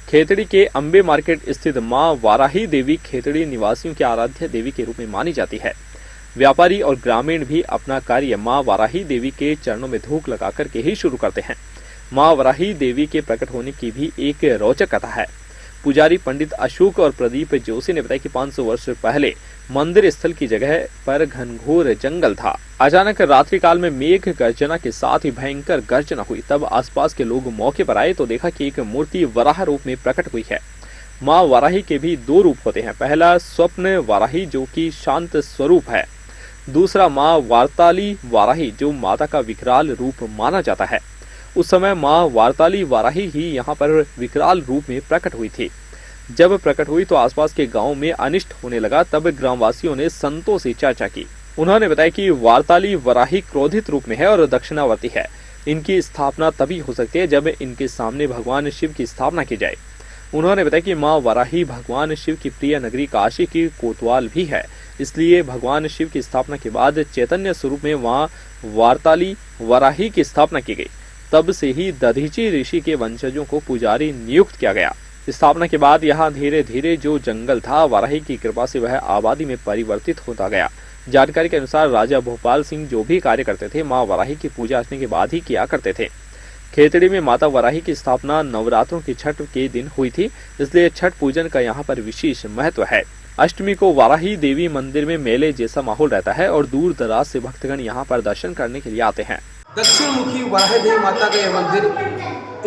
खेतड़ी के अंबे मार्केट स्थित मां वाराही देवी खेतड़ी निवासियों की आराध्य देवी के रूप में मानी जाती है। व्यापारी और ग्रामीण भी अपना कार्य मां वाराही देवी के चरणों में धूप लगाकर के ही शुरू करते हैं। मां वाराही देवी के प्रकट होने की भी एक रोचक कथा है। पुजारी पंडित अशोक और प्रदीप जोशी ने बताया कि 500 वर्ष पहले मंदिर स्थल की जगह पर घनघोर जंगल था। अचानक रात्रि काल में मेघ गर्जना के साथ ही भयंकर गर्जना हुई। तब आसपास के लोग मौके पर आए तो देखा कि एक मूर्ति वराह रूप में प्रकट हुई है। मां वाराही के भी दो रूप होते हैं। पहला स्वप्न वाराही जो कि शांत स्वरूप है। दूसरा मां वार्ताली वाराही जो माता का विकराल रूप माना जाता है। उस समय मां वार्ताली वाराही ही यहाँ पर विकराल रूप में प्रकट हुई थी। जब प्रकट हुई तो आसपास के गांव में अनिष्ट होने लगा। तब ग्रामवासियों ने संतों से चर्चा की। उन्होंने बताया कि वार्ताली वाराही क्रोधित रूप में है और दक्षिणावर्ती है। इनकी स्थापना तभी हो सकती है जब इनके सामने भगवान शिव की स्थापना की जाए। उन्होंने बताया कि मां वाराही भगवान शिव की प्रिय नगरी काशी की कोतवाल भी है। इसलिए भगवान शिव की स्थापना के बाद चैतन्य स्वरूप में मां वार्ताली वाराही की स्थापना की गई। तब से ही दधीची ऋषि के वंशजों को पुजारी नियुक्त किया गया। स्थापना के बाद यहाँ धीरे धीरे जो जंगल था वाराही की कृपा से वह आबादी में परिवर्तित होता गया। जानकारी के अनुसार राजा भोपाल सिंह जो भी कार्य करते थे मां वाराही की पूजा अर्चना के बाद ही किया करते थे। खेतड़ी में माता वाराही की स्थापना नवरात्रों की छठ के दिन हुई थी, इसलिए छठ पूजन का यहाँ पर विशेष महत्व है। अष्टमी को वाराही देवी मंदिर में मेले जैसा माहौल रहता है और दूर दराज से भक्तगण यहाँ पर दर्शन करने के लिए आते हैं। दक्षिण मुखी वाराही देवी माता का यह मंदिर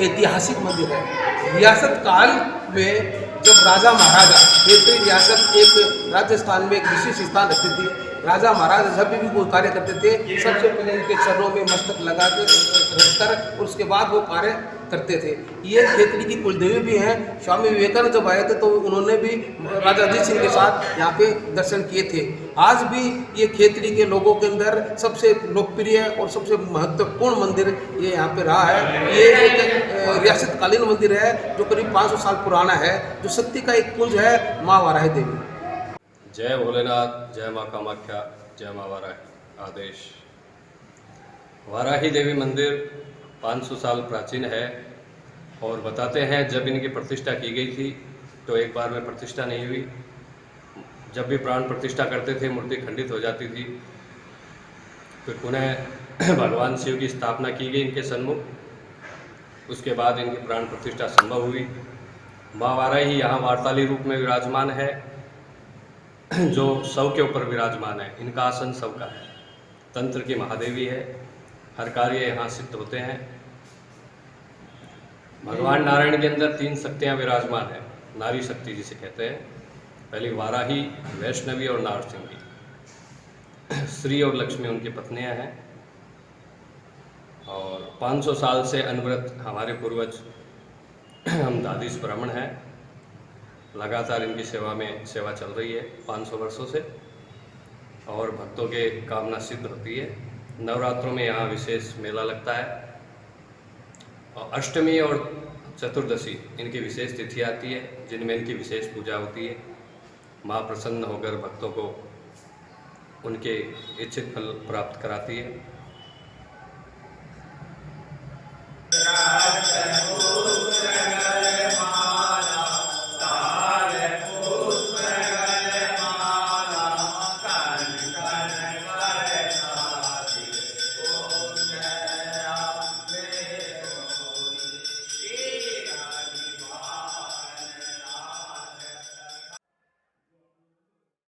ऐतिहासिक मंदिर है। रियासत काल में जब राजा महाराजा खेतड़ी रियासत एक राजस्थान में एक विशेष स्थान रखती थी। राजा महाराजा जब भी कोई कार्य करते थे सबसे पहले इनके चरणों में मस्तक लगा के रखकर उसके बाद वो कार्य करते थे। ये खेतड़ी की कुलदेवी भी हैं। स्वामी विवेकानंद जब आए थे तो उन्होंने भी राजा अजीत सिंह के साथ यहाँ पे दर्शन किए थे। आज भी ये खेतड़ी के लोगों के अंदर सबसे लोकप्रिय और सबसे महत्वपूर्ण मंदिर ये यहाँ पे रहा है। ये एक रियासतकालीन मंदिर है जो करीब 500 साल पुराना है, जो शक्ति का एक पुंज है माँ वाराही देवी। जय भोलेनाथ, जय माँ कामाख्या, जय माँ वाराही। आदेश। वाराही देवी मंदिर 500 साल प्राचीन है और बताते हैं जब इनकी प्रतिष्ठा की गई थी तो एक बार में प्रतिष्ठा नहीं हुई। जब भी प्राण प्रतिष्ठा करते थे मूर्ति खंडित हो जाती थी। फिर पुनः भगवान शिव की स्थापना की गई इनके सन्मुख। उसके बाद इनकी प्राण प्रतिष्ठा संभव हुई। माँ वाराही यहाँ वार्ताली रूप में विराजमान है जो शव के ऊपर विराजमान है। इनका आसन शव का है। तंत्र की महादेवी है। हर कार्य यहाँ सिद्ध होते हैं। भगवान नारायण के अंदर 3 शक्तियाँ विराजमान है। नारी शक्ति जिसे कहते हैं। पहली वाराही, वैष्णवी और नारसिंगी। श्री और लक्ष्मी उनकी पत्नियाँ हैं। और 500 साल से अनवरत हमारे पूर्वज हम दादीस ब्राह्मण हैं। लगातार इनकी सेवा चल रही है 500 वर्षों से और भक्तों के कामना सिद्ध होती है। नवरात्रों में यहाँ विशेष मेला लगता है और अष्टमी और चतुर्दशी इनकी विशेष तिथि आती है जिनमें इनकी विशेष पूजा होती है। माँ प्रसन्न होकर भक्तों को उनके इच्छित फल प्राप्त कराती है।